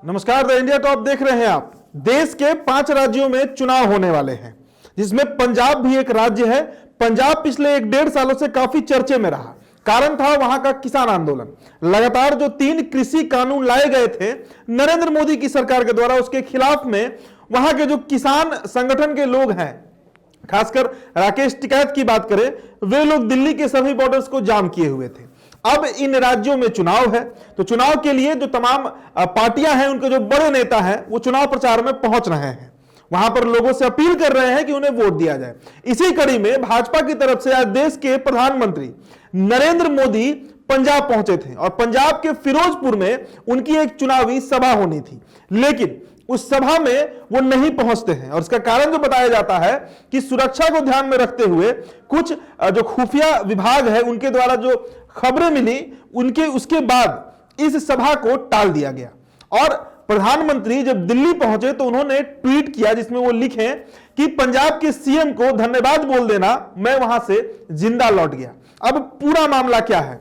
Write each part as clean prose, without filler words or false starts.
नमस्कार, the India top देख रहे हैं आप। देश के 5 राज्यों में चुनाव होने वाले हैं, जिसमें पंजाब भी एक राज्य है। पंजाब पिछले 1-1.5 सालों से काफी चर्चे में रहा। कारण था वहां का किसान आंदोलन। लगातार जो 3 कृषि कानून लाए गए थे नरेंद्र मोदी की सरकार के द्वारा, उसके खिलाफ में वहां के जो किसान संगठन के लोग हैं, खासकर राकेश टिकैत की बात करें, वे लोग दिल्ली के सभी बॉर्डर्स को जाम किए हुए थे। अब इन राज्यों में चुनाव है, तो चुनाव के लिए जो तमाम पार्टियां हैं, उनके जो बड़े नेता हैं, वो चुनाव प्रचार में पहुंच रहे हैं। वहां पर लोगों से अपील कर रहे हैं कि उन्हें वोट दिया जाए। इसी कड़ी में भाजपा की तरफ से आज देश के प्रधानमंत्री नरेंद्र मोदी पंजाब पहुंचे थे और पंजाब के फिरोजपुर में उनकी एक चुनावी सभा होनी थी, लेकिन उस सभा में वो नहीं पहुंचते हैं। और इसका कारण जो बताया जाता है कि सुरक्षा को ध्यान में रखते हुए कुछ जो खुफिया विभाग है उनके द्वारा जो खबरें मिली, उनके उसके बाद इस सभा को टाल दिया गया। और प्रधानमंत्री जब दिल्ली पहुंचे तो उन्होंने ट्वीट किया, जिसमें वो लिखे कि पंजाब के सीएम को धन्यवाद बोल देना, मैं वहां से जिंदा लौट गया। अब पूरा मामला क्या है,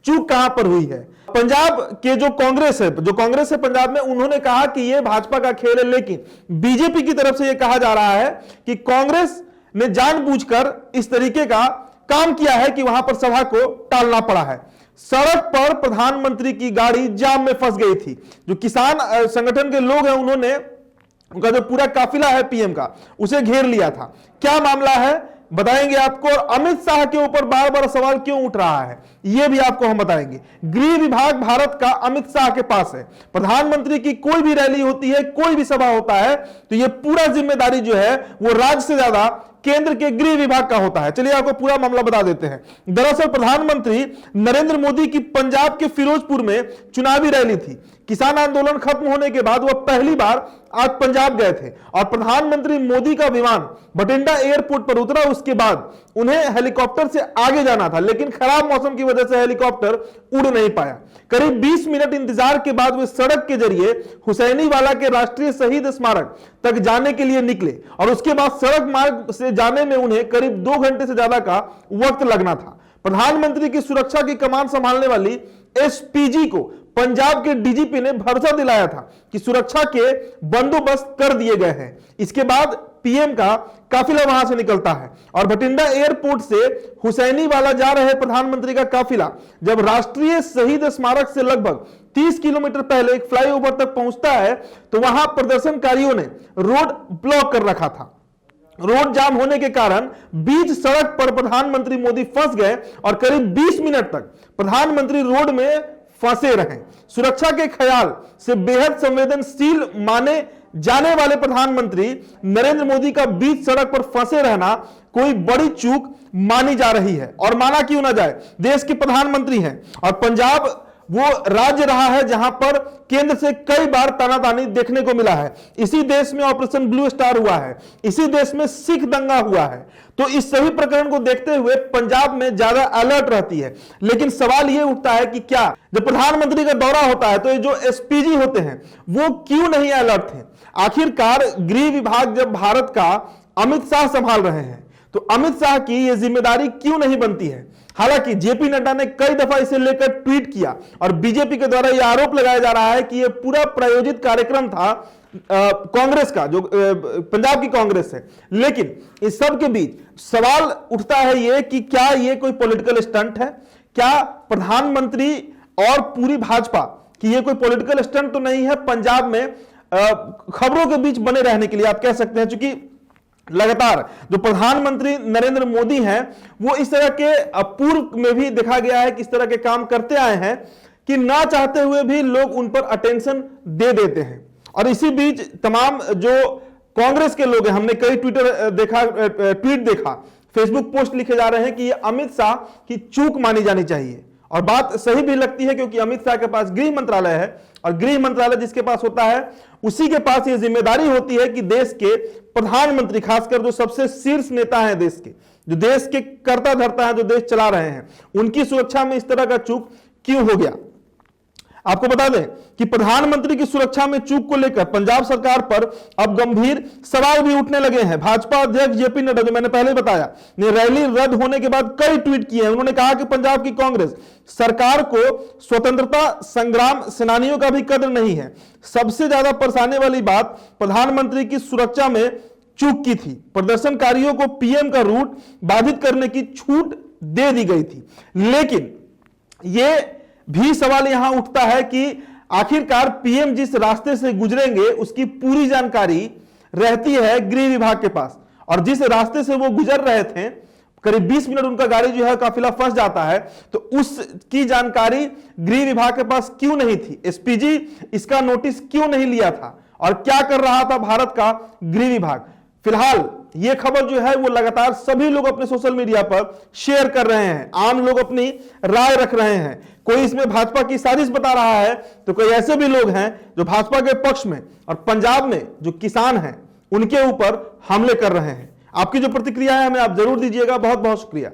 चूक कहां पर हुई है? पंजाब के जो कांग्रेस है पंजाब में, उन्होंने कहा कि यह भाजपा का खेल है, लेकिन बीजेपी की तरफ से यह कहा जा रहा है कि कांग्रेस ने जानबूझकर इस तरीके का काम किया है कि वहां पर सभा को टालना पड़ा है। सड़क पर प्रधानमंत्री की गाड़ी जाम में फंस गई थी। जो किसान संगठन के लोग हैं, उन्होंने उनका जो पूरा काफिला है पीएम का, उसे घेर लिया था। क्या मामला है बताएंगे आपको, और अमित शाह के ऊपर बार बार सवाल क्यों उठ रहा है यह भी आपको हम बताएंगे। गृह विभाग भारत का अमित शाह के पास है। प्रधानमंत्री की कोई भी रैली होती है, कोई भी सभा होता है, तो यह पूरा जिम्मेदारी जो है वो राज्य से ज्यादा केंद्र के गृह विभाग का होता है। चलिए आपको पूरा मामला बता देते हैं। दरअसल प्रधानमंत्री नरेंद्र मोदी की पंजाब के फिरोजपुर में चुनावी रैली थी। किसान आंदोलन खत्म होने के बाद वह पहली बार आज पंजाब गए थे और प्रधानमंत्री मोदी का विमान बठिंडा एयरपोर्ट पर उतरा। उसके बाद उन्हें हेलीकॉप्टर से आगे जाना था, लेकिन खराब मौसम की वजह से हेलीकॉप्टर उड़ नहीं पाया। करीब 20 मिनट इंतजार के बाद वे सड़क के जरिए हुसैनीवाला के राष्ट्रीय शहीद स्मारक तक जाने के लिए निकले और उसके बाद सड़क मार्ग से जाने में उन्हें करीब 2 घंटे से ज्यादा का वक्त लगना था। प्रधानमंत्री की सुरक्षा की कमान संभालने वाली एसपीजी को पंजाब के डीजीपी ने भरोसा दिलाया था कि सुरक्षा के बंदोबस्त कर दिए गए हैं। इसके बाद पीएम का काफिला वहां से निकलता है और बठिंडा एयरपोर्ट से हुसैनीवाला जा रहे प्रधानमंत्री का काफिला जब राष्ट्रीय शहीद स्मारक से लगभग 30 किलोमीटर पहले एक फ्लाईओवर तक पहुंचता है, तो वहां प्रदर्शनकारियों ने रोड ब्लॉक कर रखा था। रोड जाम होने के कारण बीच सड़क पर प्रधानमंत्री मोदी फंस गए और करीब 20 मिनट तक प्रधानमंत्री रोड में फंसे रहे। सुरक्षा के ख्याल से बेहद संवेदनशील माने जाने वाले प्रधानमंत्री नरेंद्र मोदी का बीच सड़क पर फंसे रहना कोई बड़ी चूक मानी जा रही है। और माना क्यों ना जाए, देश के प्रधानमंत्री हैं और पंजाब वो राज्य रहा है जहां पर केंद्र से कई बार तानातानी देखने को मिला है। इसी देश में ऑपरेशन ब्लू स्टार हुआ है, इसी देश में सिख दंगा हुआ है। तो इस सभी प्रकरण को देखते हुए पंजाब में ज्यादा अलर्ट रहती है। लेकिन सवाल यह उठता है कि क्या जब प्रधानमंत्री का दौरा होता है तो ये जो एसपीजी होते हैं वो क्यों नहीं अलर्ट थे? आखिरकार गृह विभाग जब भारत का अमित शाह संभाल रहे हैं, तो अमित शाह की यह जिम्मेदारी क्यों नहीं बनती है? हालांकि जेपी नड्डा ने कई दफा इसे लेकर ट्वीट किया और बीजेपी के द्वारा यह आरोप लगाया जा रहा है कि यह पूरा प्रायोजित कार्यक्रम था कांग्रेस का, जो पंजाब की कांग्रेस है। लेकिन इस सब के बीच सवाल उठता है यह कि क्या यह कोई पॉलिटिकल स्टंट है? क्या प्रधानमंत्री और पूरी भाजपा की यह कोई पॉलिटिकल स्टंट तो नहीं है पंजाब में खबरों के बीच बने रहने के लिए? आप कह सकते हैं, क्योंकि लगातार जो प्रधानमंत्री नरेंद्र मोदी हैं वो इस तरह के पूर्व में भी देखा गया है कि इस तरह के काम करते आए हैं कि ना चाहते हुए भी लोग उन पर अटेंशन दे देते हैं। और इसी बीच तमाम जो कांग्रेस के लोग हैं, हमने कई ट्वीट देखा, फेसबुक पोस्ट लिखे जा रहे हैं कि ये अमित शाह की चूक मानी जानी चाहिए। और बात सही भी लगती है, क्योंकि अमित शाह के पास गृह मंत्रालय है और गृह मंत्रालय जिसके पास होता है उसी के पास यह जिम्मेदारी होती है कि देश के प्रधानमंत्री, खासकर जो सबसे शीर्ष नेता हैं देश के, जो देश के कर्ता धर्ता हैं, जो देश चला रहे हैं, उनकी सुरक्षा में इस तरह का चूक क्यों हो गया? आपको बता दें कि प्रधानमंत्री की सुरक्षा में चूक को लेकर पंजाब सरकार पर अब गंभीर सवाल भी उठने लगे हैं। भाजपा अध्यक्ष जेपी नड्डा, जो मैंने पहले बताया, ने रैली रद्द होने के बाद कई ट्वीट किए हैं। उन्होंने कहा कि पंजाब की कांग्रेस सरकार को स्वतंत्रता संग्राम सेनानियों का भी कदर नहीं है। सबसे ज्यादा परेशानी वाली बात प्रधानमंत्री की सुरक्षा में चूक की थी। प्रदर्शनकारियों को पीएम का रूट बाधित करने की छूट दे दी गई थी। लेकिन यह भी सवाल यहां उठता है कि आखिरकार पीएम जिस रास्ते से गुजरेंगे उसकी पूरी जानकारी रहती है गृह विभाग के पास, और जिस रास्ते से वो गुजर रहे थे करीब 20 मिनट उनका गाड़ी जो है काफिला फंस जाता है, तो उसकी जानकारी गृह विभाग के पास क्यों नहीं थी? एसपीजी इसका नोटिस क्यों नहीं लिया था? और क्या कर रहा था भारत का गृह विभाग? फिलहाल यह खबर जो है वो लगातार सभी लोग अपने सोशल मीडिया पर शेयर कर रहे हैं, आम लोग अपनी राय रख रहे हैं। कोई इसमें भाजपा की साजिश बता रहा है, तो कोई ऐसे भी लोग हैं जो भाजपा के पक्ष में और पंजाब में जो किसान हैं उनके ऊपर हमले कर रहे हैं। आपकी जो प्रतिक्रिया है हमें आप जरूर दीजिएगा। बहुत बहुत शुक्रिया।